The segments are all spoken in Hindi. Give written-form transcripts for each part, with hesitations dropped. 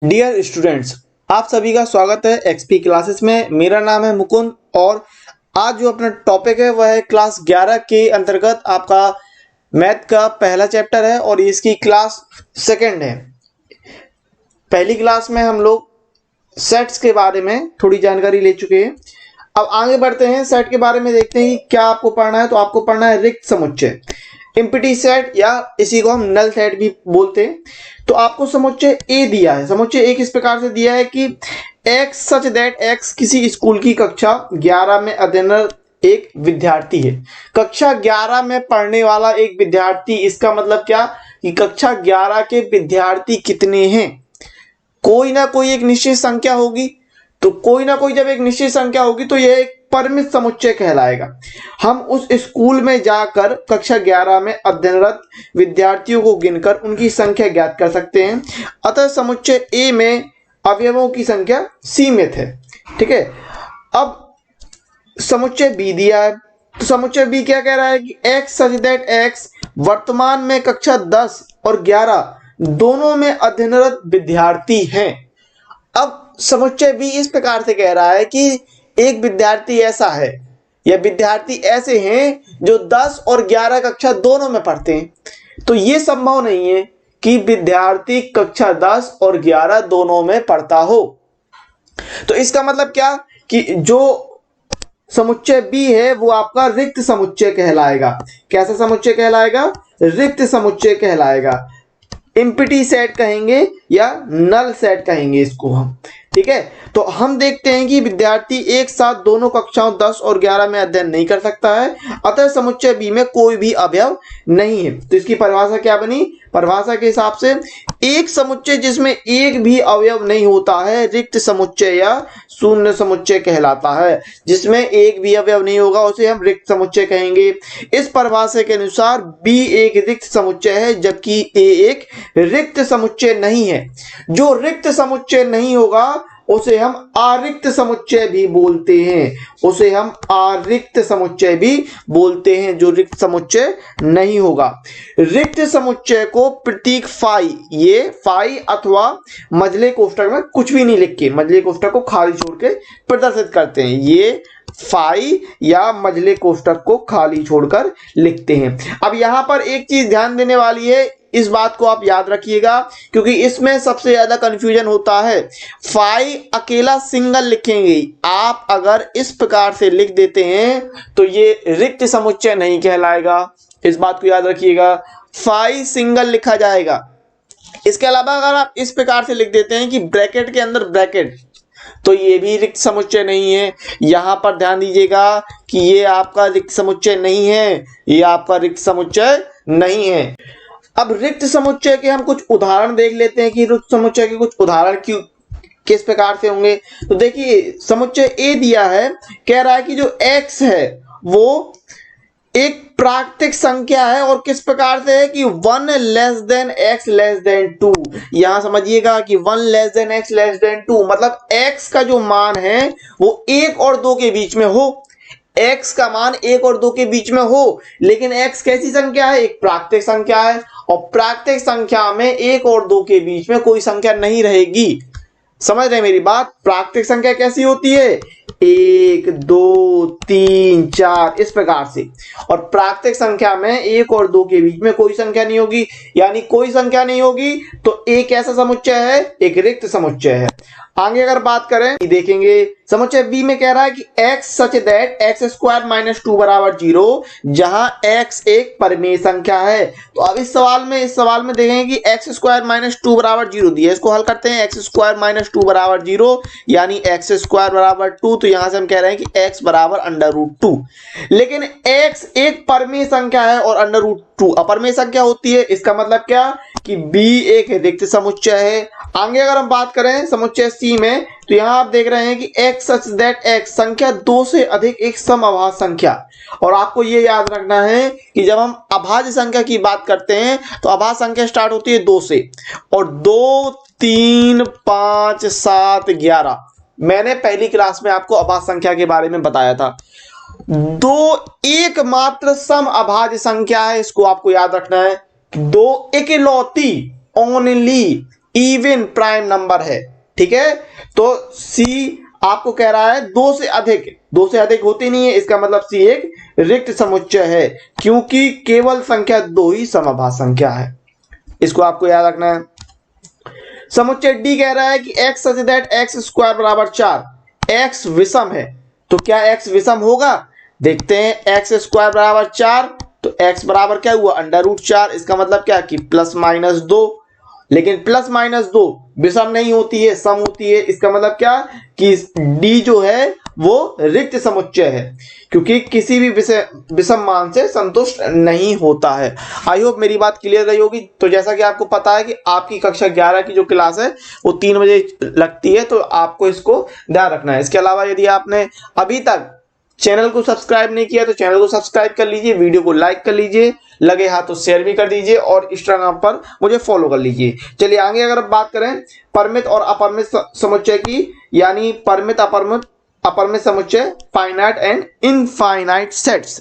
डियर स्टूडेंट्स, आप सभी का स्वागत है एक्सपी क्लासेस में। मेरा नाम है मुकुंद और आज जो अपना टॉपिक है वह है क्लास 11 के अंतर्गत आपका मैथ का पहला चैप्टर है और इसकी क्लास सेकंड है। पहली क्लास में हम लोग सेट्स के बारे में थोड़ी जानकारी ले चुके हैं। अब आगे बढ़ते हैं, सेट के बारे में देखते हैं कि क्या आपको पढ़ना है। तो आपको पढ़ना है रिक्त समुच्चय, एम्प्टी सेट या इसी को हम नल सेट भी बोलते हैं। तो आपको समुच्चय ए दिया है। समुच्चय ए किस प्रकार से दिया है कि एक्स सच दैट एक्स किसी स्कूल की कक्षा 11 में अध्ययनरत एक विद्यार्थी है। कक्षा 11 में पढ़ने वाला एक विद्यार्थी, इसका मतलब क्या कि कक्षा 11 के विद्यार्थी कितने हैं? कोई ना कोई एक निश्चित संख्या होगी। तो कोई ना कोई जब एक निश्चित संख्या होगी तो यह एक परिमित समुच्चय कहलाएगा। हम उस स्कूल में जाकर कक्षा 11 में अध्ययनरत विद्यार्थियों को गिनकर उनकी संख्या ज्ञात कर सकते हैं। अतः समुच्चय ए में अवयवों की संख्या सीमित है। ठीक है। अब समुच्चय बी दिया है। तो समुच्चय बी क्या कह रहा है कि एक्स सच दैट एक्स वर्तमान में कक्षा 10 और 11 दोनों में अध्ययनरत विद्यार्थी हैं। अब समुच्चय बी इस प्रकार से कह रहा है कि एक विद्यार्थी ऐसा है या विद्यार्थी ऐसे हैं जो 10 और 11 कक्षा दोनों में पढ़ते हैं। तो यह संभव नहीं है कि विद्यार्थी कक्षा 10 और 11 दोनों में पढ़ता हो। तो इसका मतलब क्या कि जो समुच्चय बी है वो आपका रिक्त समुच्चय कहलाएगा। कैसा समुच्चय कहलाएगा? रिक्त समुच्चय कहलाएगा। एम्प्टी सेट कहेंगे या नल सेट कहेंगे इसको हम। ठीक है। तो हम देखते हैं कि विद्यार्थी एक साथ दोनों कक्षाओं 10 और 11 में अध्ययन नहीं कर सकता है। अतः समुच्चय बी में कोई भी अवयव नहीं है। तो इसकी परिभाषा क्या बनी? परिभाषा के हिसाब से एक समुच्चय जिसमें एक भी अवयव नहीं होता है रिक्त समुच्चय या शून्य समुच्चय कहलाता है। जिसमें एक भी अवयव नहीं होगा उसे हम रिक्त समुच्चय कहेंगे। इस परिभाषा के अनुसार बी एक रिक्त समुच्चय है जबकि ए एक रिक्त समुच्चय नहीं है। जो रिक्त समुच्चय नहीं होगा उसे हम अरिक्त समुच्चय भी बोलते हैं। उसे हम अरिक्त समुच्चय भी बोलते हैं जो रिक्त समुच्चय नहीं होगा। रिक्त समुच्चय को प्रतीक फाई, ये फाई अथवा मझले कोष्ठक में कुछ भी नहीं लिख के मझले कोष्ठक को खाली छोड़ के प्रदर्शित करते हैं। ये फाई या मझले कोष्ठक को खाली छोड़कर लिखते हैं। अब यहां पर एक चीज ध्यान देने वाली है, इस बात को आप याद रखिएगा क्योंकि इसमें सबसे ज्यादा कंफ्यूजन होता है। फाई अकेला सिंगल लिखेंगे आप, अगर इस प्रकार से लिख देते हैं तो ये रिक्त समुच्चय नहीं कहलाएगा। इस बात को याद रखिएगा, फाई सिंगल लिखा जाएगा। इसके अलावा अगर आप इस प्रकार से लिख देते हैं कि ब्रैकेट के अंदर ब्रैकेट, तो ये भी रिक्त समुच्चय नहीं है। यहां पर ध्यान दीजिएगा कि ये आपका रिक्त समुच्चय नहीं है, ये आपका रिक्त समुच्चय नहीं है। अब रिक्त समुच्चय के हम कुछ उदाहरण देख लेते हैं कि रिक्त समुच्चय के कुछ उदाहरण किस प्रकार से होंगे। तो देखिए समुच्चय ए दिया है, कह रहा है कि जो x है वो एक प्राकृतिक संख्या है और किस प्रकार से है कि 1 less than x less than 2। यहां समझिएगा कि 1 less than x less than 2 मतलब x का जो मान है वो 1 और 2 के बीच में हो। x का मान 1 और 2 के बीच में हो, लेकिन x कैसी संख्या है? एक प्राकृतिक संख्या है और प्राकृतिक संख्या में 1 और 2 के बीच में कोई संख्या नहीं रहेगी। समझ रहे मेरी बात? प्राकृतिक संख्या कैसी होती है? 1 2 3 4 इस प्रकार से। और प्राकृतिक संख्या में 1 और 2 के बीच में कोई संख्या नहीं होगी, यानी कोई संख्या नहीं होगी तो एक ऐसा समुच्चय है, एक रिक्त समुच्चय है। आगे अगर बात करें देखेंगे समुच्चय बी में कह रहा है कि x such that x square minus 2 बराबर 0 जहां x एक परिमेय संख्या है। तो अब इस सवाल में देखेंगे कि एक्स स्क्वायर माइनस 2 बराबर 0 दिया है। इसको हल करते हैं। एक्स स्क्वायर माइनस 2 बराबर 0 यानी एक्स स्क्वायर बराबर 2। तो यहां से हम कह रहे हैं कि x बराबर √2। लेकिन x एक परिमेय संख्या है और √2 अपरिमेय संख्या होती है। इसका मतलब क्या कि b एक रिक्त समुच्चय है। आगे अगर हम बात करें समुच्चय सी में तो यहां आप देख रहे हैं कि x सच दैट x संख्या 2 से अधिक एक समअभाज्य संख्या। और आपको यह याद रखना है कि जब हम अभाज्य संख्या की बात करते हैं तो अभाज्य संख्या स्टार्ट होती है 2 से, और 2 3 5 7 11 मैंने पहली क्लास में आपको अभाज्य संख्या के बारे में बताया था। 2 एकमात्र समअभाज्य संख्या है, इसको आपको याद रखना है। 2 इकलौती ओनली इवन प्राइम नंबर है। ठीक है, तो सी आपको कह रहा है दो से अधिक होती नहीं है, इसका मतलब सी एक रिक्त समुच्चय है, क्योंकि केवल संख्या दो ही समभाज संख्या है। इसको आपको याद रखना है। समुच्चय डी कह रहा है कि x such that x square बराबर 4, x विषम है। तो क्या x विषम होगा? देखते हैं, x स्क्वायर बराबर 4, तो x बराबर क्या हुआ? √4। इसका मतलब क्या कि ±2, लेकिन ±2 विषम नहीं होती है, सम होती है। इसका मतलब क्या कि D जो है वो रिक्त समुच्चय है, क्योंकि किसी भी विषम मान से संतुष्ट नहीं होता है। आई होप मेरी बात क्लियर रही होगी। तो जैसा कि आपको पता है कि आपकी कक्षा 11 की जो क्लास है वो 3 बजे लगती है, तो आपको इसको ध्यान रखना है। इसके अलावा यदि आपने अभी तक चैनल को सब्सक्राइब नहीं किया तो चैनल को सब्सक्राइब कर लीजिए, वीडियो को लाइक कर लीजिए, लगे हाथ तो शेयर भी कर दीजिए और इंस्टाग्राम पर मुझे फॉलो कर लीजिए। चलिए आगे अगर बात करें परिमित और अपरिमित समुच्चय की, यानी परिमित अपरिमित समुच्चय, फाइनाइट एंड इनफाइनाइट सेट्स।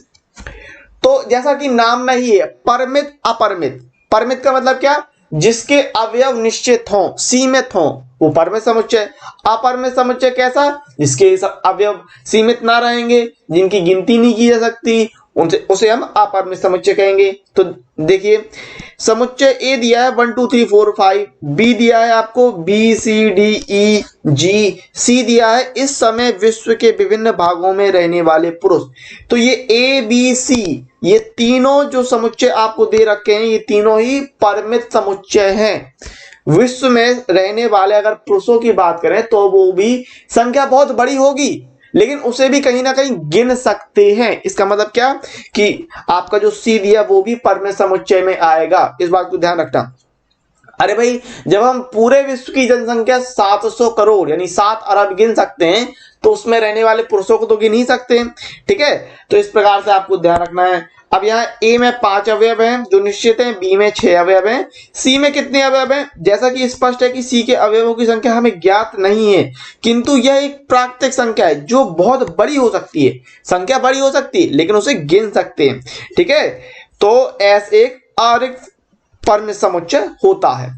तो जैसा कि नाम में ही है परिमित अपरिमित, परिमित का मतलब क्या? जिसके अवयव निश्चित हों, सीमित हों, वो परिमित समुच्चय। अपरिमित समुच्चय कैसा? जिसके अवयव सीमित ना रहेंगे, जिनकी गिनती नहीं की जा सकती, उसे हम अपरिमित समुच्चय कहेंगे। तो देखिए, समुच्चय ए दिया है 1 2 3 4 5, बी दिया है आपको B C D E G, C दिया है इस समय विश्व के विभिन्न भागों में रहने वाले पुरुष। तो ये A B C, ये तीनों जो समुच्चय आपको दे रखे हैं, ये तीनों ही परिमित समुच्चय हैं। विश्व में रहने वाले अगर पुरुषों की बात करें तो वो भी संख्या बहुत बड़ी होगी, लेकिन उसे भी कहीं ना कहीं गिन सकते हैं। इसका मतलब क्या कि आपका जो सी दिया वो भी परिमित समुच्चय में आएगा, इस बात को ध्यान रखना। अरे भाई, जब हम पूरे विश्व की जनसंख्या 700 करोड़ यानी 7 अरब गिन सकते हैं, तो उसमें रहने वाले पुरुषों को तो गिन ही सकते हैं। ठीक है, तो इस प्रकार से आपको ध्यान रखना है। अब यहाँ ए में 5 अवयव हैं जो निश्चित हैं, बी में 6 अवयव हैं, सी में कितने अवयव हैं? जैसा कि स्पष्ट है कि सी के अवयवों की संख्या हमें ज्ञात नहीं है, किंतु यह एक प्राकृतिक संख्या है जो बहुत बड़ी हो सकती है। संख्या बड़ी हो सकती है लेकिन उसे गिन सकते हैं। ठीक है, तो एस एक अरिक्त परिमित समुच्चय होता है,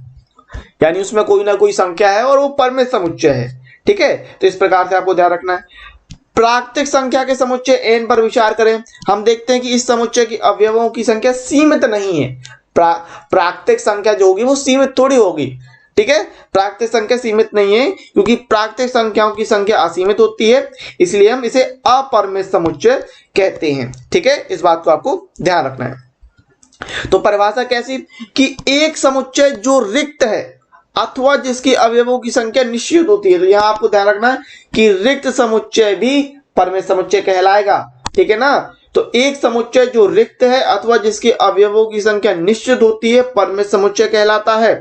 यानी उसमें कोई ना कोई संख्या है और वो परिमित समुच्चय है। ठीक है, तो इस प्रकार से आपको ध्यान रखना है। प्राकृतिक संख्या के समुच्चय n पर विचार करें, हम देखते हैं कि इस समुच्चय की अवयवों की संख्या सीमित नहीं है। प्राकृतिक संख्या जो होगी वो सीमित थोड़ी होगी। ठीक है, प्राकृतिक संख्या सीमित नहीं है, क्योंकि प्राकृतिक संख्याओं की संख्या असीमित होती है, इसलिए हम इसे अपरिमित समुच्चय कहते हैं। ठीक है, इस बात को आपको ध्यान रखना है। तो परिभाषा कैसी कि एक समुच्चय जो रिक्त है अथवा जिसके अवयवों की संख्या निश्चित होती है। तो यहां आपको ध्यान रखना है कि रिक्त समुच्चय भी परिमित समुच्चय कहलाएगा। ठीक है ना, तो एक समुच्चय जो रिक्त है अथवा जिसके अवयवों की संख्या निश्चित होती है परिमित समुच्चय कहलाता है,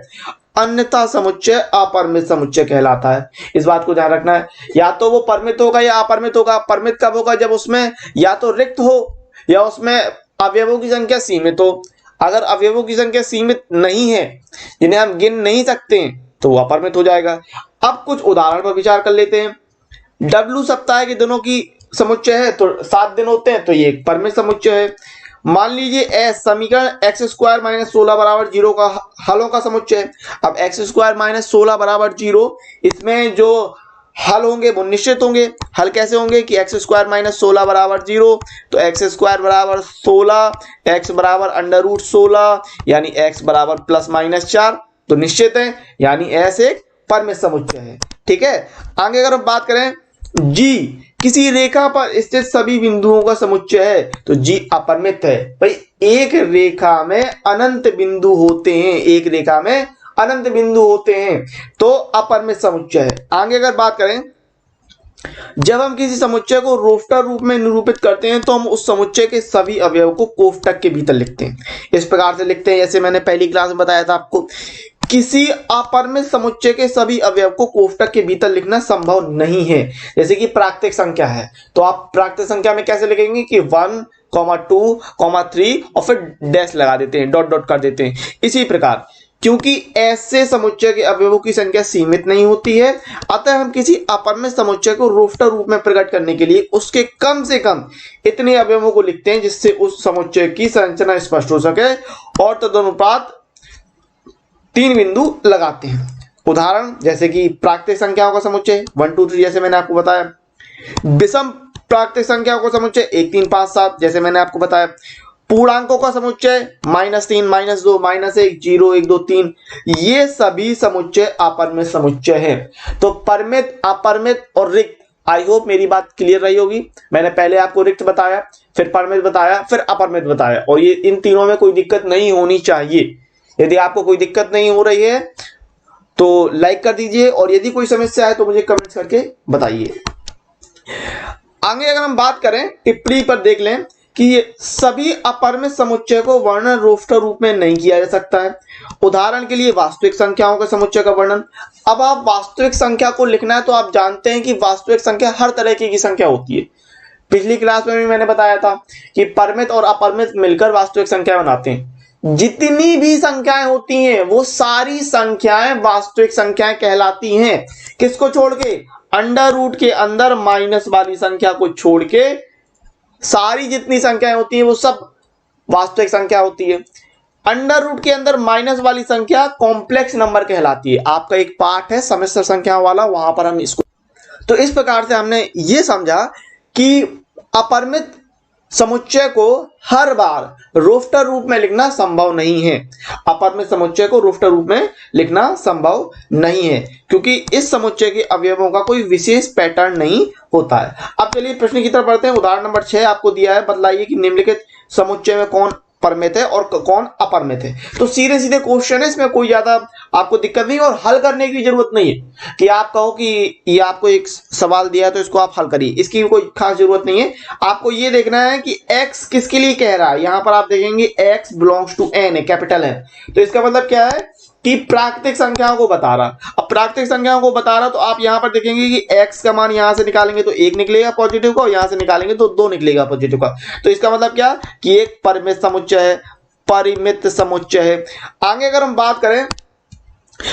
अन्यथा समुच्चय अपरिमित समुच्चय कहलाता है। इस बात को ध्यान रखना है, या तो वो परिमित होगा या अपरिमित होगा। परिमित कब होगा? जब उसमें या तो रिक्त हो या उसमें अवयवों की संख्या सीमित हो। अगर अवयवों की संख्या सीमित नहीं है, जिन्हें हम गिन नहीं सकते हैं, तो वो अपरिमित हो जाएगा। अब कुछ उदाहरण पर विचार कर लेते हैं। W सप्ताह के दिनों की समुच्चय है, तो 7 दिन होते हैं, तो ये एक परिमित समुच्चय है। मान लीजिए S समीकरण x² - 16 = 0 का हलों का समुच्चय है। अब x² - 16 = 0, इसमें जो हल होंगे वो निश्चित होंगे। हल कैसे होंगे कि x² - 16 = 0, तो x² = 16, x = √16, यानी x ±4, तो निश्चित है, यानी S एक परिमित समुच्चय है। ठीक है, आगे अगर हम बात करें G किसी रेखा पर स्थित सभी बिंदुओं का समुच्चय है, तो G अपरिमित है। भाई, एक रेखा में अनंत बिंदु होते हैं, एक रेखा में अनंत बिंदु होते हैं, तो अपरिमित समुच्चय है। आगे अगर बात करें, जब हम किसी समुच्चय को रोस्टर रूप में निरूपित करते हैं तो हम उस समुच्चय के सभी अवयव को कोष्ठक के भीतर लिखते हैं। इस प्रकार से लिखते हैं, जैसे मैंने पहली क्लास में बताया था आपको, किसी अपरिमित समुच्चय के सभी अवयव को कोष्ठक के भीतर लिखना संभव नहीं है। जैसे कि प्राकृतिक संख्या है, तो आप प्राकृतिक संख्या में कैसे लिखेंगे कि 1, 2, 3 और फिर डैश लगा देते हैं, डॉट डॉट कर देते हैं। इसी प्रकार क्योंकि ऐसे समुच्चय के अवयवों की संख्या सीमित नहीं होती है, अतः हम किसी अपरिमित समुच्चय को रोस्टर रूप में प्रकट करने के लिए उसके कम से कम इतने अवयवों को लिखते हैं जिससे उस समुच्चय की संरचना स्पष्ट हो सके, और तदनुपात 3 बिंदु लगाते हैं। उदाहरण जैसे कि प्राकृतिक संख्याओं का समुच्चय 1 2 3 जैसे मैंने आपको बताया, विषम प्राकृतिक संख्याओं का समुच्चय 1 3 5 7 जैसे मैंने आपको बताया, पूर्णांकों का समुच्चय -3 -2 -1 0 1 2 3, ये सभी समुच्चय अपरिमित समुच्चय हैं। तो परिमित, अपरिमित और रिक्त, आई होप मेरी बात क्लियर रही होगी। मैंने पहले आपको रिक्त बताया, फिर परिमित बताया, फिर अपरिमित बताया, और ये इन तीनों में कोई दिक्कत नहीं होनी चाहिए। यदि आपको कोई दिक्कत नहीं हो रही है तो लाइक कर दीजिए, और यदि कोई समस्या है तो मुझे कमेंट्स करके बताइए। आगे अगर हम बात करें टिप्पणी पर देख लें कि ये सभी अपरिमित समुच्चय को वर्णन रोस्टर रूप में नहीं किया जा सकता है। उदाहरण के लिए वास्तविक संख्याओं के समुच्चय का वर्णन। अब आप वास्तविक संख्या को लिखना है तो आप जानते हैं कि वास्तविक संख्या हर तरह की संख्या होती है। पिछली क्लास में भी मैंने बताया था कि परिमित और अपरिमित मिलकर वास्तविक संख्या बनाते हैं। जितनी भी संख्याएं होती हैं वो सारी संख्याएं वास्तविक संख्याएं कहलाती हैं। किसको छोड़ के? अंडर रूट के अंदर माइनस वाली संख्या को छोड़ के सारी जितनी संख्याएं होती हैं वो सब वास्तविक संख्या होती है। अंडर रूट के अंदर माइनस वाली संख्या कॉम्प्लेक्स नंबर कहलाती है। आपका एक पार्ट है समिश्र संख्या वाला, वहां पर हम इसको, तो इस प्रकार से हमने ये समझा कि अपरिमित समुच्चय को हर बार रोस्टर रूप में लिखना संभव नहीं है। अपरिमित समुच्चय को रोस्टर रूप में लिखना संभव नहीं है क्योंकि इस समुच्चय के अवयवों का कोई विशेष पैटर्न नहीं होता है। अब चलिए प्रश्न की तरफ बढ़ते हैं। उदाहरण नंबर 6 आपको दिया है, बतलाइए कि निम्नलिखित समुच्चय में कौन परिमित है और कौन अपरिमित है। तो सीधे सीधे क्वेश्चन है, इसमें कोई ज्यादा आपको दिक्कत नहीं और हल करने की जरूरत नहीं है कि आप कहो कि ये आपको एक सवाल दिया है तो इसको आप हल करिए, इसकी कोई खास जरूरत नहीं है। आपको ये देखना है कि x किसके लिए कह रहा है। यहां पर आप देखेंगे x बिलोंग्स टू n है, कैपिटल n, तो इसका मतलब क्या है कि प्राकृतिक संख्याओं को बता रहा। अब प्राकृतिक संख्याओं को बता रहा तो आप यहां पर देखेंगे कि x का मान यहां से निकालेंगे तो 1 निकलेगा पॉजिटिव का, और यहां से निकालेंगे तो 2 निकलेगा पॉजिटिव का। तो इसका मतलब क्या कि एक परिमित समुच्चय है, परिमित समुच्चय है। आगे अगर हम बात करें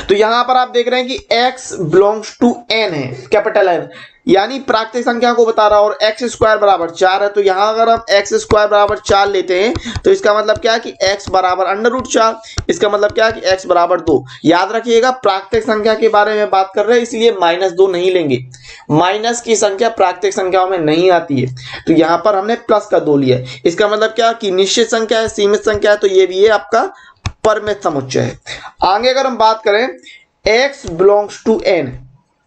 तो यहां पर आप देख रहे हैं कि x बिलोंग्स टू n है, कैपिटल N, यानी प्राकृतिक संख्या को बता रहा, और x स्क्वायर बराबर 4 है। तो यहां अगर हम x स्क्वायर बराबर 4 लेते हैं तो इसका मतलब क्या है कि x बराबर अंडर रूट 4, इसका मतलब क्या है कि x बराबर 2। याद रखिएगा प्राकृतिक संख्या के बारे में बात कर रहे हैं इसलिए -2 नहीं लेंगे, माइनस की संख्या प्राकृतिक संख्याओं में नहीं आती है। तो यहां पर हमने प्लस का 2 लिया, इसका मतलब क्या कि निश्चित संख्या है, सीमित संख्या है, तो ये भी है आपका परिमित समुच्चय है। आगे अगर हम बात करें x belongs to n,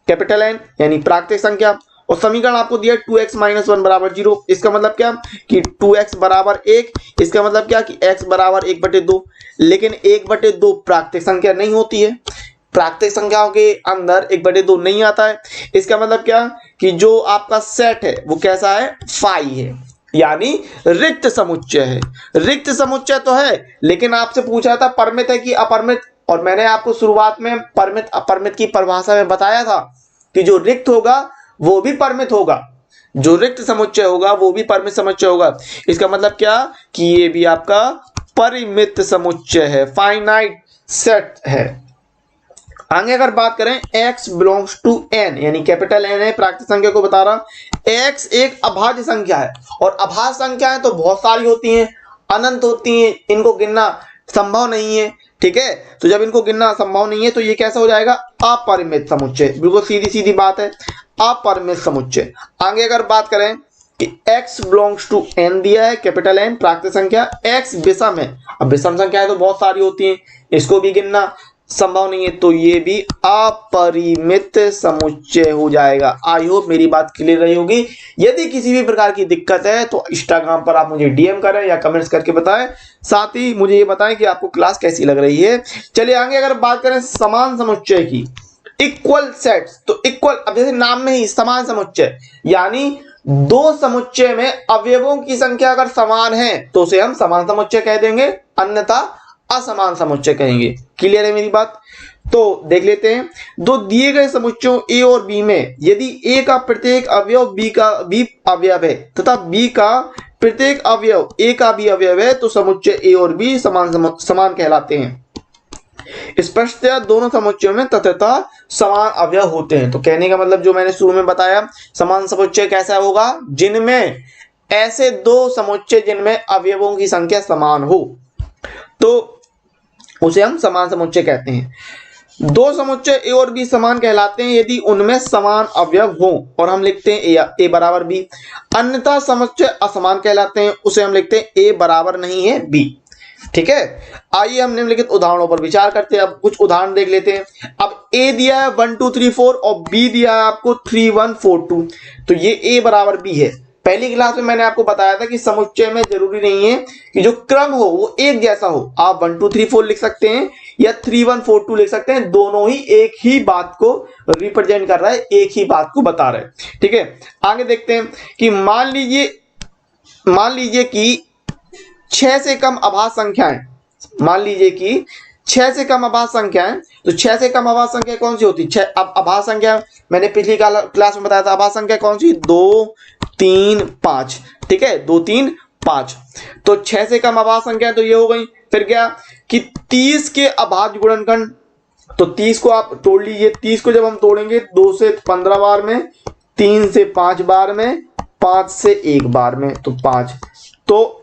capital N यानी प्राकृतिक संख्या, और समीकरण आपको दिया 2x - 1 बराबर 0। इसका मतलब क्या कि 2x बराबर 1, इसका मतलब क्या कि x बराबर 1/2, लेकिन 1/2 प्राकृतिक संख्या नहीं होती है, प्राकृतिक संख्याओं के अंदर 1/2 नहीं आता है। इसका मतलब क्या कि जो आपका सेट है वो कैसा है, फाई है, यानी रिक्त समुच्चय है। रिक्त समुच्चय तो है लेकिन आपसे पूछा था परिमित है कि अपरिमित, और मैंने आपको शुरुआत में परिमित अपरिमित की परिभाषा में बताया था कि जो रिक्त होगा वो भी परिमित होगा, जो रिक्त समुच्चय होगा वो भी परिमित समुच्चय होगा। इसका मतलब क्या कि ये भी आपका परिमित समुच्चय है, फाइनाइट सेट है। आगे अगर बात करें x बिलोंग्स टू n, यानी कैपिटल N है, प्राकृतिक संख्या को बता रहा। x एक अभाज्य संख्या है, और अभाज्य संख्याएं तो बहुत सारी होती हैं, अनंत होती हैं, इनको गिनना संभव नहीं है, ठीक है। तो जब इनको गिनना संभव नहीं है तो ये कैसा हो जाएगा, अपरिमित समुच्चय, बिल्कुल सीधी सीधी बात है, अपरिमित समुच्चय। आगे अगर बात करें कि x बिलोंग्स टू n दिया है, कैपिटल N प्राकृतिक संख्या, x विषम है। अब विषम संख्याएं तो बहुत सारी होती हैं, इसको भी गिनना संभव नहीं है, तो ये भी अपरिमित समुच्चय हो जाएगा। आई होप मेरी बात क्लियर रही होगी। यदि किसी भी प्रकार की दिक्कत है तो इंस्टाग्राम पर आप मुझे डीएम करें या कमेंट्स करके बताएं, साथ ही मुझे ये बताएं कि आपको क्लास कैसी लग रही है। चलिए आगे अगर बात करें समान समुच्चय की, इक्वल सेट्स, तो इक्वल, अब जैसे नाम में ही समान समुच्चय, यानी दो समुच्चय में अवयवों की संख्या अगर समान है तो उसे हम समान समुच्चय कह देंगे, अन्यथा असमान समुच्चय कहेंगे। क्लियर है मेरी बात? तो देख लेते हैं, दो दिए गए समुच्चयों a और b में यदि a का प्रत्येक अवयव b का भी अवयव है तथा b का प्रत्येक अवयव a का भी अवयव है तो समुच्चय a और b समान कहलाते हैं। स्पष्टतया दोनों समुच्चयों में तथातः समान अवयव होते हैं। तो कहने का मतलब जो मैंने शुरू में बताया, समान समुच्चय कैसा होगा, जिनमें ऐसे दो समुच्चय जिनमें अवयवों की संख्या समान हो तो उसे हम समान समुच्चय कहते हैं। दो समुच्चय ए और बी समान कहलाते हैं यदि उनमें समान अवयव हो, और हम लिखते हैं ए बराबर बी। अन्यथा समुच्चय असमान कहलाते हैं, उसे हम लिखते हैं ए बराबर नहीं है बी। ठीक है, आइए हम निम्नलिखित उदाहरणों पर विचार करते हैं। अब कुछ उदाहरण देख लेते हैं। अब ए दिया है 1 2 3 4 और बी दिया है आपको 3 1 4 2, तो ये ए बराबर बी है। पहली क्लास में मैंने आपको बताया था कि समुच्चय में जरूरी नहीं है कि जो क्रम हो वो एक जैसा हो। आप 1 2 3 4 लिख सकते हैं या 3 1 4 2 लिख सकते हैं, दोनों ही एक ही बात को रिप्रेजेंट कर रहा है, एक ही बात को बता रहे हैं। ठीक है, आगे देखते हैं कि मान लीजिए कि 6 से कम अभाज्य संख्याएं, मान लीजिए कि 6 से कम अभाज्य संख्याएं, तो 6 से कम अभाज्य संख्या कौन सी होती है? 6 अब अभाज्य संख्या मैंने पिछली क्लास में बताया था, अभाज्य संख्या कौन सी? 2 3 5। ठीक है, 2 3 5। तो 6 से कम अभाज्य संख्या तो ये हो गई। फिर क्या कि 30 के अभाज्य गुणनखंड, तो 30 को आप तोड़ लीजिए। 30 को जब हम तोड़ेंगे 2 से 15 बार में, 3 से 5 बार में, 5 से 1 बार में, तो 5। तो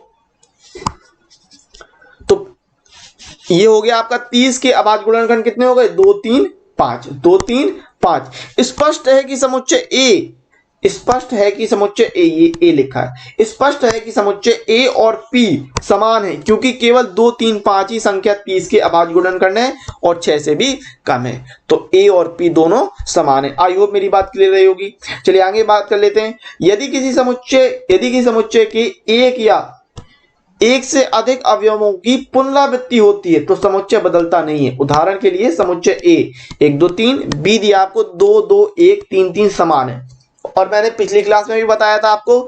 ये हो गया आपका 30 के अभाज्य गुणनखंड कितने हो गए? 2 3 5, 2 3 5। स्पष्ट है कि समुच्चय ए, ये ए लिखा है, स्पष्ट है कि समुच्चय ए और पी समान है क्योंकि केवल 2 3 5 ही संख्या 30 के अभाज्य गुणनखंड है और 6 से भी कम है, तो ए और पी दोनों समान है। आई होप मेरी बात क्लियर रही होगी। चलिए आगे बात कर लेते हैं। यदि किसी समुच्चय के एक या एक से अधिक अवयवों की पुनरावृत्ति होती है तो समुच्चय बदलता नहीं है। उदाहरण के लिए समुच्चय ए 1 2 3, बी दिया आपको 2 2 1 3 3 समान है। और मैंने पिछली क्लास में भी बताया था आपको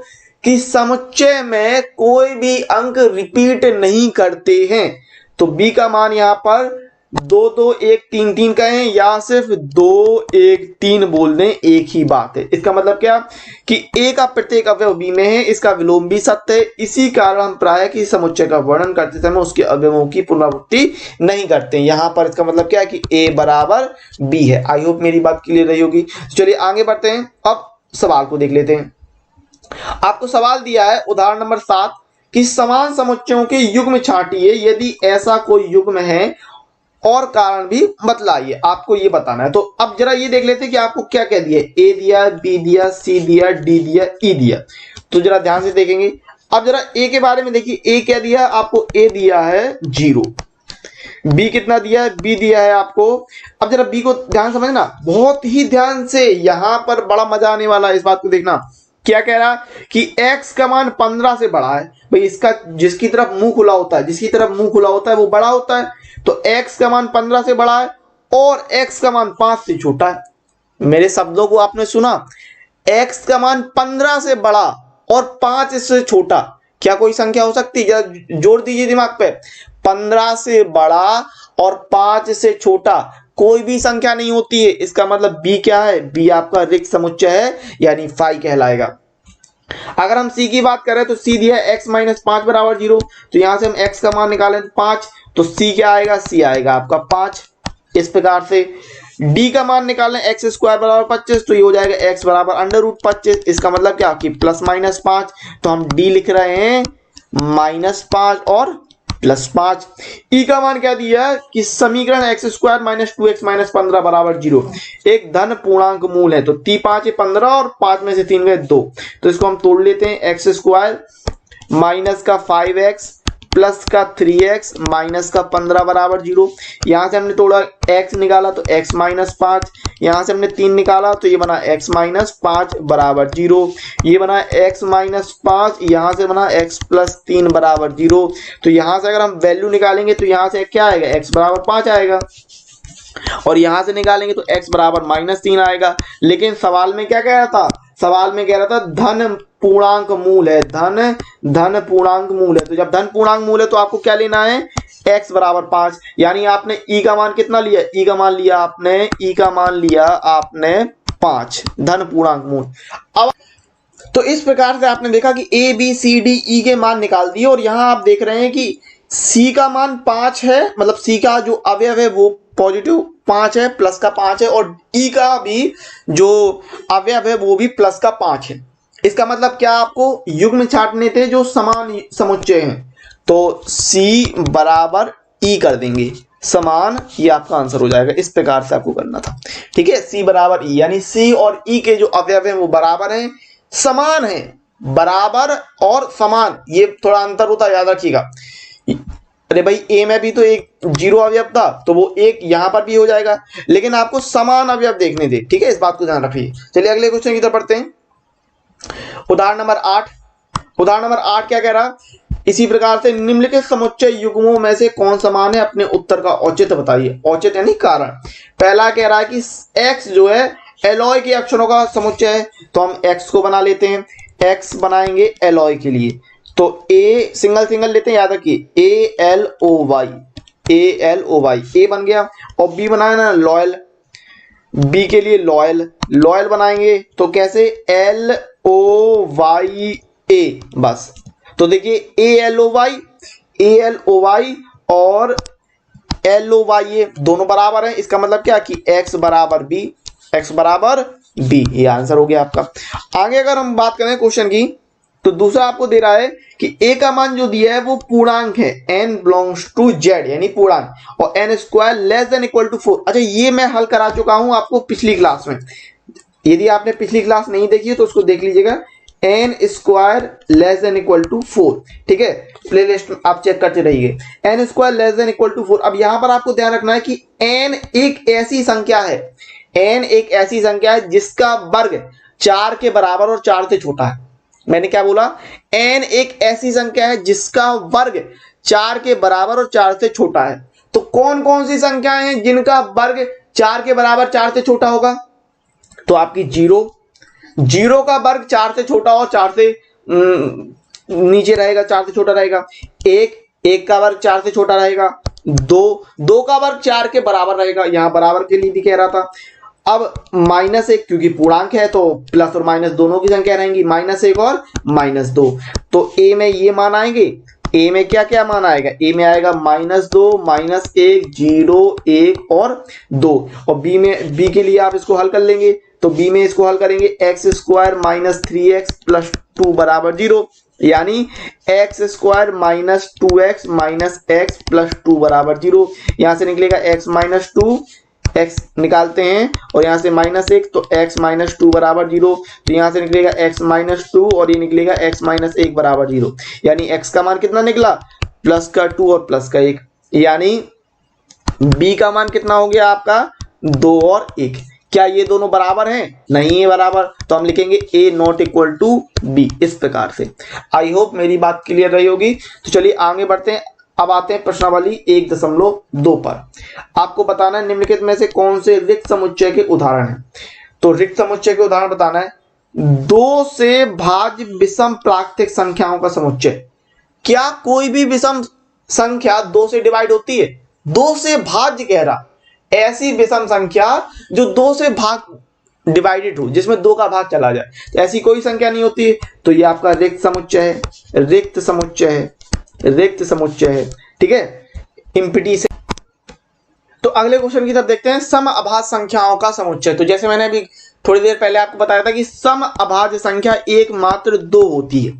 कि समुच्चय में कोई भी अंक रिपीट नहीं करते हैं, तो बी का मान यहां पर 2 2 1 3 3 कहें या सिर्फ 2 1 3 बोल दें, एक ही बात है। इसका मतलब क्या कि ए का प्रत्येक अवयव बी में है, इसका विलोम भी सत्य है। इसी कारण हम प्रायः किसी समुच्चय का वर्णन करते समय उसके अवयवों की पुनरावृत्ति नहीं करते। यहां पर इसका मतलब क्या है कि ए बराबर बी है। आई होप मेरी बात क्लियर रही होगी। चलिए आगे बढ़ते हैं, अब सवाल को देख लेते हैं। आपको सवाल दिया है उदाहरण नंबर 7 कि समान समुच्चयों के युग्म छांटिए, यदि ऐसा कोई युग्म है और कारण भी बतलाइए। आपको ये बताना है। तो अब जरा ये देख लेते हैं कि आपको क्या क्या दिया, ए दिया, बी दिया, सी दिया, डी दिया, ई दिया। तो जरा ध्यान से देखेंगे। अब जरा ए के बारे में देखिए, ए क्या दिया आपको? ए दिया है 0। बी कितना दिया है? बी दिया है आपको, अब जरा बी को ध्यान समझना, बहुत ही ध्यान से, यहां पर बड़ा मजा आने वाला है, इस बात को देखना। क्या कह रहा है कि x का मान 15 से बड़ा है। भाई इसका जिसकी तरफ मुंह खुला होता है वो बड़ा होता है, तो x का मान 15 से बड़ा है और x का मान 5 से छोटा है। मेरे शब्दों को आपने सुना, x का मान 15 से बड़ा और 5 से छोटा, क्या कोई संख्या हो सकती है? जरा जोड़ दीजिए दिमाग पे। 15 से बड़ा और 5 से छोटा कोई भी संख्या नहीं होती है। इसका मतलब b क्या है? b आपका रिक्त समुच्चय है, यानी फाई कहलाएगा। अगर हम c की बात करें तो c दिया है x माइनस 5 बराबर 0, तो यहां से हम x का मान निकालें 5, तो c क्या आएगा? c आएगा आपका 5। इस प्रकार से d का मान निकालें x स्क्वायर बराबर 25, तो ये हो जाएगा x बराबर अंडर रूट 25। इसका मतलब क्या कि प्लस माइनस 5, तो हम d लिख रहे हैं -5 और +5। ई का मान क्या दिया कि समीकरण x square minus 2x minus 15 बराबर 0 एक धन पूर्णांक मूल है, तो 5 15 और 5 में से 3 गए 2, तो इसको हम तोड़ लेते हैं। x स्क्वायर माइनस का 5x प्लस का 3x माइनस का 15 बराबर 0। यहां से हमने तोड़ा x निकाला तो x माइनस 5, यहां से हमने 3 निकाला तो ये बना x माइनस 5 बराबर 0, ये बना x माइनस 5, यहां से बना x प्लस 3 बराबर 0। तो यहां से अगर हम वैल्यू निकालेंगे तो यहां से क्या आएगा? x बराबर 5 आएगा, और यहां से निकालेंगे तो x बराबर -3 आएगा। लेकिन सवाल में क्या कह रहा था? सवाल में कह रहा था धन पूर्णांक मूल है, धन पूर्णांक मूल है। तो जब धन पूर्णांक मूल है तो आपको क्या लेना है? x बराबर 5, यानी आपने e का मान कितना लिया? e का मान लिया आपने 5, धन पूर्णांक मूल। अब तो इस प्रकार से आपने देखा कि a b c d e के मान निकाल दिए, और यहां आप देख रहे हैं कि c का मान 5 है, मतलब c का जो अवयव है वो पॉजिटिव 5 है, प्लस का 5 है, और e का भी जो अवयव है वो भी प्लस का 5 है। इसका मतलब क्या? आपको युग्म छांटने थे जो समान समुच्चय हैं, तो c बराबर e कर देंगे, समान, ये आपका आंसर हो जाएगा। इस प्रकार से आपको करना था, ठीक है। सी बराबर ई, यानी सी और ई के जो अवयव हैं वो बराबर हैं, समान हैं, बराबर और समान, ये थोड़ा अंतर होता है, याद रखिएगा। अरे भाई ए में भी तो एक जीरो अवयव था, तो वो एक यहां पर भी हो जाएगा, लेकिन आपको समान अवयव देखने थे, ठीक है, इस बात को ध्यान रखिए। चलिए अगले क्वेश्चन की तरफ पढ़ते हैं। उदाहरण नंबर 8। उदाहरण नंबर 8 क्या कह रहा, इसी प्रकार से निम्नलिखित समुच्चय युग्मों में से कौन समान है, अपने उत्तर का औचित्य बताइए। औचित्य यानी कारण। पहला कह रहा है कि x जो है एलॉय के अक्षरों का समुच्चय है, तो हम x को बना लेते हैं, x बनाएंगे एलॉय के लिए, तो a सिंगल सिंगल लेते हैं, याद रखिए ALOY, ALOY a बन गया। और b बनाया ना लॉयल, b के लिए लॉयल, लॉयल बनाएंगे तो कैसे LOYA, बस। तो देखिए ALOY और LOYA दोनों बराबर हैं, इसका मतलब क्या कि x बराबर b, x बराबर b, ये आंसर हो गया आपका। आगे अगर हम बात करें क्वेश्चन की, तो दूसरा आपको दे रहा है कि a का मान जो दिया है वो पूर्णांक है, n बिलोंग्स टू z यानी पूर्णांक, और n square less than equal to 4। अच्छा, ये मैं हल करा चुका हूं आपको पिछली क्लास में, यदि आपने पिछली क्लास नहीं देखी है तो उसको देख लीजिएगा। n square less than equal to 4, ठीक है, प्लेलिस्ट आप चेक करते रहिए। n square less than equal to 4। अब यहां पर आपको ध्यान रखना है कि n एक ऐसी संख्या है, n एक ऐसी संख्या है जिसका वर्ग 4 के बराबर और 4 से छोटा है। मैंने क्या बोला, n एक ऐसी संख्या है जिसका वर्ग 4 के बराबर और 4 से छोटा है। तो कौन कौन सी संख्याएं हैं जिनका वर्ग 4 के बराबर 4 से छोटा होगा, तो आपकी जीरो का वर्ग 4 से छोटा और 4 से नीचे रहेगा, 4 से छोटा रहेगा। एक का वर्ग 4 से छोटा रहेगा। दो का वर्ग 4 के बराबर रहेगा, यहां बराबर के लिए भी कह रहा था। अब -1 क्योंकि पूर्णांक है तो प्लस और माइनस दोनों की संख्या रहेंगी, -1 और -2। तो ए में ये मान आएंगे, ए में क्या क्या मान आएगा, ए में आएगा -2, -1, 0, 1 और 2। और बी के लिए आप इसको हल कर लेंगे, तो बी में इसको हल करेंगे, x स्क्वायर -3x प्लस 2 बराबर 0, यानी x square -2x x plus 2 बराबर 0। यहां से निकलेगा x -2, x निकालते हैं और यहां से -1, तो x -2 बराबर 0। तो यहां से निकलेगा x -2 और ये निकलेगा x -1 बराबर 0, यानी x का मान कितना निकला, प्लस का 2 और प्लस का 1, यानी b का मान कितना हो गया आपका 2 और 1। क्या ये दोनों बराबर हैं, नहीं है बराबर, तो हम लिखेंगे a not equal to b, इस प्रकार से। आई होप मेरी बात क्लियर रही होगी। तो चलिए आगे बढ़ते हैं। अब आते हैं प्रश्नावली 1.2 पर। आपको बताना है निम्नलिखित में से कौन से रिक्त समुच्चय के उदाहरण हैं। तो रिक्त समुच्चय के उदाहरण बताना है, 2 से भाज्य विषम प्राकृतिक संख्याओं का समुच्चय। क्या कोई भी विषम संख्या 2 से डिवाइड होती है, 2 से भाज्य कह रहा, ऐसी विषम संख्या जो 2 से भाग डिवाइडेड हो, जिसमें 2 का भाग चला जाए, तो ऐसी कोई संख्या नहीं होती है। तो ये आपका रिक्त समुच्चय है, रिक्त समुच्चय है, रिक्त समुच्चय है, ठीक है, एम्प्टी से। तो अगले क्वेश्चन की तरफ देखते हैं, सम अभाज्य संख्याओं का समुच्चय। तो जैसे मैंने अभी थोड़ी देर पहले आपको बताया था कि सम अभाज्य संख्या एक मात्र 2 होती है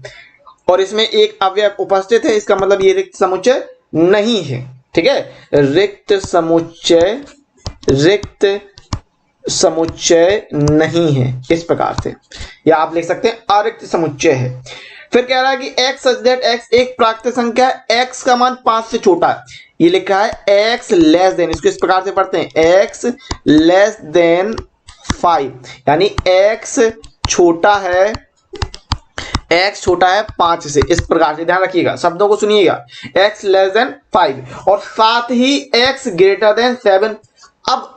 और इसमें एक अवयव उपस्थित है, इसका मतलब ये रिक्त समुच्चय नहीं है, ठीक है। रिक्त समुच्चय नहीं है, इस प्रकार से, या आप लिख सकते हैं अरिक्त समुच्चय है। फिर कह रहा है कि x सच दैट x एक प्राकृतिक संख्या है, x का मान 5 से छोटा है, ये लिखा है x लेस देन, इसको इस प्रकार से पढ़ते हैं x लेस देन 5, यानी x छोटा है 5 से, इस प्रकार से ध्यान रखिएगा, शब्दों को सुनिएगा, x लेस देन 5 और साथ ही x ग्रेटर देन 7। अब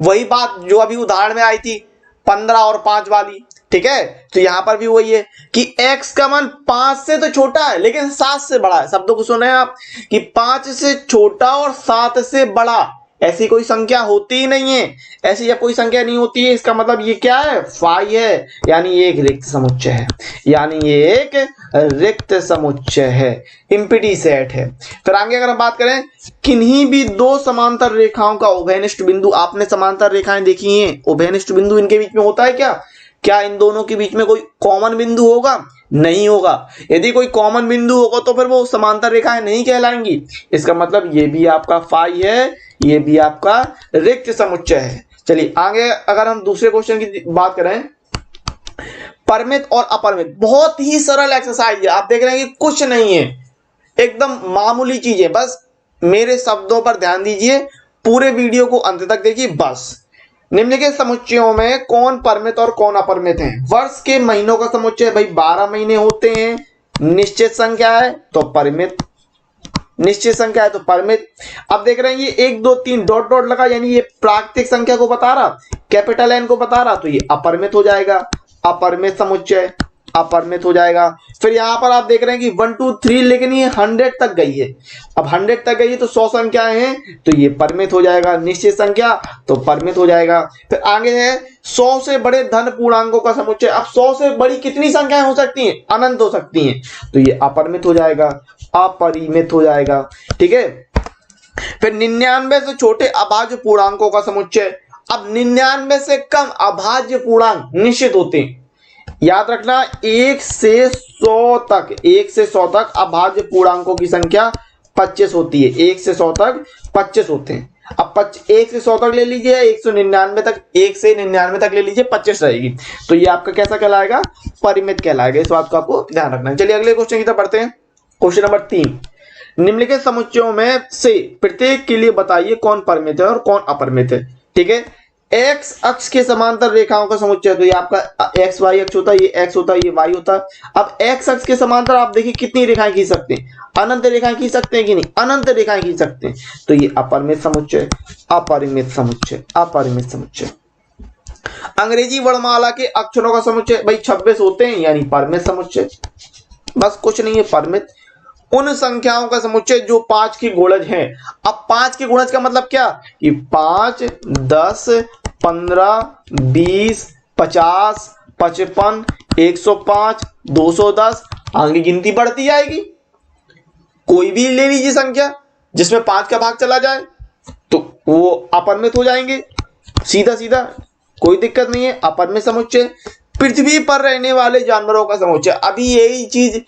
वही बात जो अभी उदाहरण में आई थी 15 और 5 वाली, ठीक है, तो यहां पर भी वही है कि x का मान 5 से तो छोटा है लेकिन 7 से बड़ा है। शब्दों को सुने आप कि 5 से छोटा और 7 से बड़ा, ऐसी कोई संख्या होती ही नहीं है, ऐसी जब कोई संख्या नहीं होती है, इसका मतलब ये क्या है, 5 है, यानी ये एक रिक्त समुच्चय है, यानी ये एक रिक्त समुच्चय है, एम्प्टी सेट है। फिर आगे अगर हम बात करें, किन्हीं भी 2 समांतर रेखाओं का उभयनिष्ठ बिंदु, आपने समांतर रेखाएं देखी हैं, उभयनिष्ठ बिंदु इनके बीच में होता है क्या इन दोनों के बीच में कोई कॉमन बिंदु होगा, नहीं होगा। यदि कोई कॉमन बिंदु होगा तो फिर वो समांतर रेखाएं नहीं कहलाएंगी। इसका मतलब ये भी आपका फाई है, ये भी आपका रिक्त समुच्चय है। चलिए आगे अगर हम दूसरे क्वेश्चन की बात करें, परिमित और अपरिमित, बहुत ही सरल एक्सरसाइज है। आप देख रहे हैं कि कुछ नहीं है, एकदम मामूली चीज है। बस मेरे शब्दों पर ध्यान दीजिए, पूरे वीडियो को अंत तक देखिए बस। निम्नलिखित समुच्चयों में कौन परिमित और कौन अपरिमित है? वर्ष के महीनों का समुच्चय भाई 12 महीने होते हैं, निश्चित संख्या है तो परिमित, निश्चित संख्या है तो परिमित। अब देख रहे हैं ये 1 2 3 डॉट डॉट लगा, यानी ये प्राकृतिक संख्या को बता रहा, कैपिटल एन को बता रहा, तो ये अपरिमित हो जाएगा, अपरिमित समुच्चय, अपरिमित हो जाएगा। फिर यहां पर आप देख रहे हैं कि 1 2 3, लेकिन ये 100 तक गई है। अब 100 तक गई है तो 100 संख्याएं हैं तो ये परिमित हो जाएगा, निश्चित संख्या तो परिमित हो जाएगा। फिर आगे है 100 से बड़े धन पूर्णांकों का समुच्चय। अब 100 से बड़ी कितनी संख्याएं हो सकती हैं? अनंत हो सकती हैं, तो ये अपरिमित हो जाएगा, अपरिमित हो जाएगा। ठीक है। फिर 99 से छोटे अभाज्य पूर्णांकों का समुच्चय। अब 99 से कम अभाज्य पूर्णांक निश्चित होते हैं, याद रखना। 1 से 100 तक, 1 से 100 तक अभाज्य पूर्णांकों की संख्या 25 होती है। 1 से 100 तक 25 होते हैं। अब 1 से 100 तक ले लीजिए, 199 तक, 1 से 99 तक ले लीजिए, 25 रहेगी, तो ये आपका कैसा कहलाएगा? परिमित कहलाएगा। इस बात को आपको ध्यान रखना है। चलिए अगले क्वेश्चन की तरफ बढ़ते हैं। क्वेश्चन नंबर 3, निम्नलिखित समुच्चयों में से प्रत्येक के लिए बताइए कौन परिमित है और कौन अपरिमित है। ठीक है। एक्स अक्ष के समांतर रेखाओं का समुच्चय, तो ये आपका एक्स वाई अक्ष होता है, ये एक्स होता है, ये वाई होता है। अब एक्स अक्ष के समांतर आप देखिए कितनी रेखाएं खींच सकते हैं? अनंत रेखाएं खींच सकते हैं कि नहीं? अनंत रेखाएं खींच सकते हैं, तो ये अपरिमित समुच्चय, अपरिमित समुच्चय, अपरिमित समुच्चय। अंग्रेजी वर्णमाला के अक्षरों का समुच्चय भाई 26 होते हैं, यानी परिमित समुच्चय। बस कुछ नहीं है, परिमित। उन संख्याओं का समुच्चय जो 5 की गुणज हैं। अब 5 के गुणज का मतलब क्या? कि 5 10 15 20 50 55 105 210, आगे गिनती बढ़ती जाएगी। कोई भी ले लीजिए संख्या जिसमें 5 का भाग चला जाए तो वो अपरिमित हो जाएंगे, सीधा सीधा, कोई दिक्कत नहीं है, अपरिमित समुच्चय। पृथ्वी पर रहने वाले जानवरों का समुच्चय। अभी यही चीज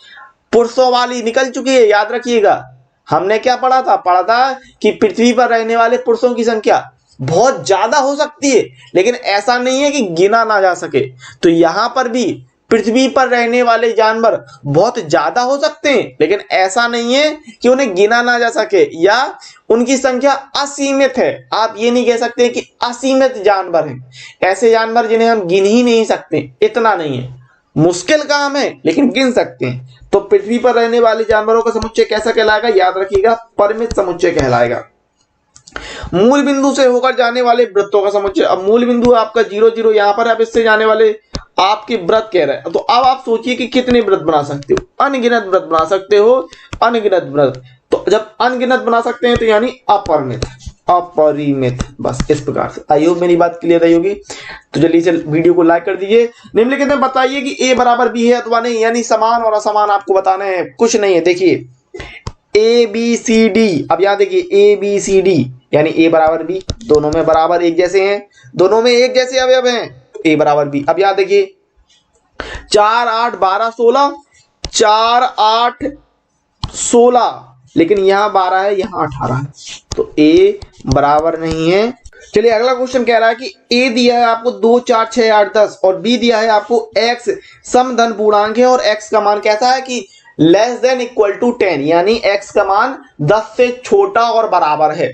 पुरुषों वाली निकल चुकी है, याद रखिएगा। हमने क्या पढ़ा था? पढ़ा था कि पृथ्वी पर रहने वाले पुरुषों की संख्या बहुत ज्यादा हो सकती है, लेकिन ऐसा नहीं है कि गिना ना जा सके। तो यहां पर भी पृथ्वी पर रहने वाले जानवर बहुत ज्यादा हो सकते हैं, लेकिन ऐसा नहीं है कि उन्हें गिना ना जा सके या उनकी संख्या असीमित है। आप ये नहीं कह सकते कि असीमित जानवर हैं। ऐसे जानवर जिन्हें हम गिन ही नहीं सकते, इतना नहीं है, मुश्किल काम है लेकिन गिन सकते हैं। तो पृथ्वी पर रहने वाले जानवरों का समुच्चय कैसा कहलाएगा? याद रखिएगा, परिमित समुच्चय कहलाएगा। मूल बिंदु से होकर जाने वाले वृत्तों का समुच्चय। अब मूल बिंदु आपका 0 0, यहां पर आप इससे जाने वाले आपके वृत्त कह रहे हैं, तो अब आप सोचिए कि कितने वृत्त बना सकते हो? अनगिनत वृत्त बना सकते हो, अनगिनत वृत्त। तो जब अनगिनत बना सकते हैं तो यानी अपरिमित, अपरिमित। बस इस प्रकार से। आई होप मेरी बात क्लियर रही होगी। तो जल्दी से वीडियो को लाइक कर दीजिए। निम्नलिखित में बताइए कि ए बराबर बी है अथवा नहीं, यानी समान और असमान आपको बताना है, कुछ नहीं है। देखिए ए बी सी डी, अब यहां देखिए ए बी सी डी, यानी ए बराबर बी, दोनों में बराबर एक जैसे हैं, दोनों में एक जैसे अवयव हैं, तो ए बराबर बी। अब यहां देखिए 4 8 12 16, 4 8 16, लेकिन यहां 12 है, यहां 18 है, तो ए बराबर नहीं है। चलिए अगला क्वेश्चन कह रहा है कि ए दिया है आपको 2 4 6 8 10 और बी दिया है आपको एक्स समधन पूर्णांक है और एक्स का मान कैसा है कि लेस देन इक्वल टू 10, यानी एक्स का मान 10 से छोटा और बराबर है।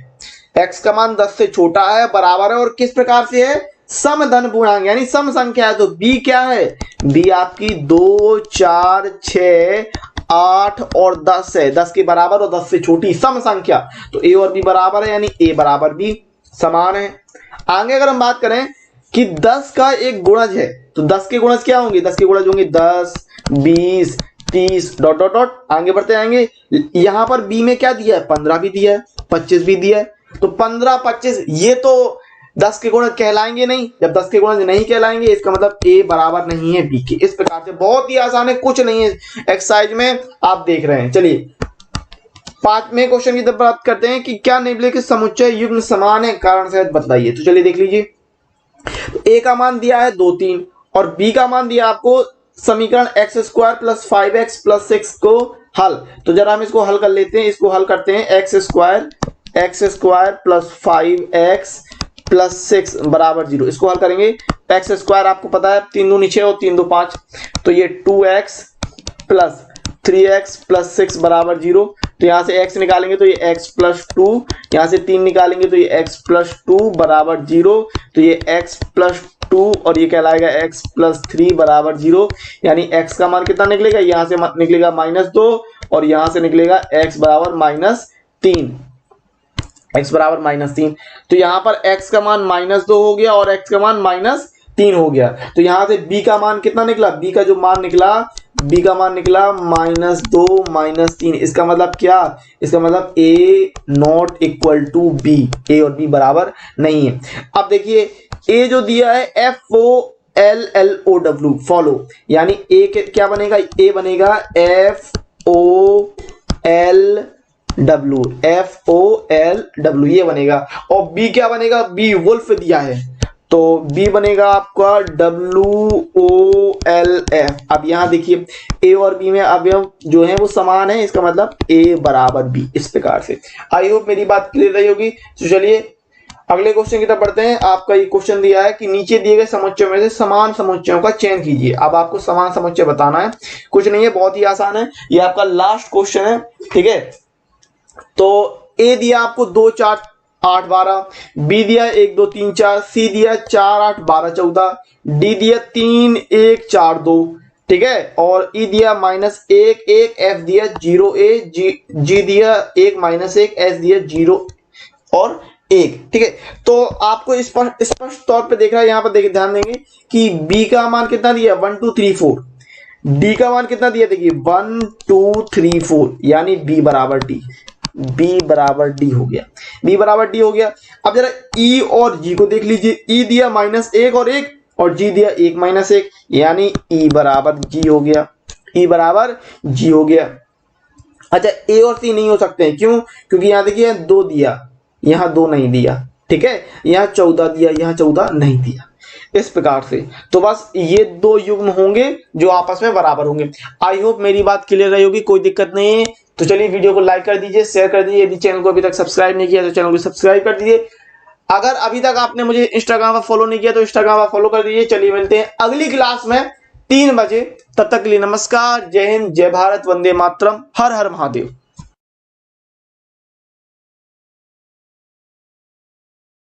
एक्स का मान 10 से छोटा है, बराबर है, और किस प्रकार से है? समधन पूर्णांक, यानी सम संख्या है। तो बी क्या है? बी आपकी 2 4 6 8 और 10 है, 10 के बराबर और 10 से छोटी सम संख्या। तो ए और बी बराबर है, यानी ए बराबर बी, समान है। आगे अगर हम बात करें कि 10 का एक गुणज है, तो 10 के गुणज क्या होंगे? 10 के गुणज होंगे 10 20 30 डॉट डॉट डॉट, आगे बढ़ते आएंगे। यहां पर बी में क्या दिया है? 15 भी दिया है, 25 भी दिया है। तो 15 25 ये तो 10 के गुणज कहलाएंगे नहीं। जब 10 के गुणज नहीं कहलाएंगे, इसका मतलब ए बराबर नहीं है बी के। इस प्रकार से बहुत ही आसान है, कुछ नहीं है एक्सरसाइज में, आप देख रहे हैं। चलिए 5वें क्वेश्चन की तरफ बात करते हैं कि क्या निम्नलिखित समुच्चय युग्म समान है, कारण सहित बतलाइए। तो चलिए देख लीजिए, ए का मान दिया है 2 3 और बी का मान दिया आपको समीकरण x square plus 5x plus 6 को हल। तो जरा हम इसको हल कर लेते हैं। इसको हल करते हैं, x square plus 5x plus 6 बराबर 0। इसको हल करेंगे, एक्स स्क्वायर आपको पता है 3 दूनी 6 और 3 दो 5, तो ये 2x प्लस 3x प्लस 6 बराबर 0। तो यहां से x निकालेंगे तो ये x प्लस 2, यहां से 3 निकालेंगे तो ये x प्लस 2 बराबर 0। तो ये x प्लस 2 और ये कहलाएगा x प्लस 3 बराबर 0। यानी x का मान कितना निकलेगा, यहां से निकलेगा -2 और यहां से निकलेगा x बराबर -3। x बराबर -3। तो यहां पर x का मान -2 हो गया और x का मान -3 हो गया। तो यहां से b का मान कितना निकला, b का जो मान निकला, b का मान निकला -2 -3। इसका मतलब क्या, इसका मतलब a not equal to b, a और b बराबर नहीं है। अब देखिए a जो दिया है FOLLOW फॉलो, यानी a क्या बनेगा, a बनेगा FOLW ये बनेगा। और b क्या बनेगा, b वुल्फ दिया है तो b बनेगा आपका WOLF। अब यहां देखिए a और b में अवयव जो है वो समान है, इसका मतलब a बराबर b। इस प्रकार से आई होप मेरी बात क्लियर रही होगी। तो चलिए अगले क्वेश्चन की तरफ बढ़ते हैं। आपका ये क्वेश्चन दिया है कि नीचे दिए गए समुच्चयों में से समान समुच्चयों का चयन कीजिए। अब आपको समान समुच्चय बताना है, कुछ नहीं है, बहुत ही आसान है। ये आपका लास्ट क्वेश्चन है, ठीक है। तो ए दिया आपको 2 4 8 12, बी दिया 1 2 3 4, सी दिया 4 8 12 14, डी दिया 3 1 4 2, ठीक है। और ई दिया -1 1, एफ दिया 0 a, जी दिया 1 -1, एस दिया 0 और 1, ठीक है। तो आपको स्पष्ट तौर पे देख रहा है, यहां पर देखिए ध्यान देंगे कि बी का मान कितना दिया 1 2 3 4, डी का मान कितना दिया, देखिए 1 2 3 4, यानी बी बराबर डी, बी बराबर डी हो गया, बी बराबर डी हो गया। अब जरा ई और जी को देख लीजिए, ई दिया -1 और 1 और जी दिया 1 -1, यानी ई बराबर जी हो गया, ई बराबर जी हो गया। अच्छा ए और सी नहीं हो सकते हैं, क्यों, क्योंकि यहां देखिए 2 दिया, यहां 2 नहीं दिया, ठीक है। यहां 14 दिया, यहां 14 नहीं दिया। इस प्रकार से तो बस ये 2 युग्म होंगे जो आपस में बराबर होंगे। आई होप मेरी बात क्लियर रही होगी, कोई दिक्कत नहीं है। तो चलिए वीडियो को लाइक कर दीजिए, शेयर कर दीजिए। यदि चैनल को अभी तक सब्सक्राइब नहीं किया तो चैनल को सब्सक्राइब कर दीजिए। अगर अभी तक आपने मुझे इंस्टाग्राम पर फॉलो नहीं किया तो इंस्टाग्राम पर फॉलो कर दीजिए। चलिए मिलते हैं अगली क्लास में 3 बजे, तब तक के लिए नमस्कार, जय हिंद, जय भारत, वंदे मातरम, हर हर महादेव।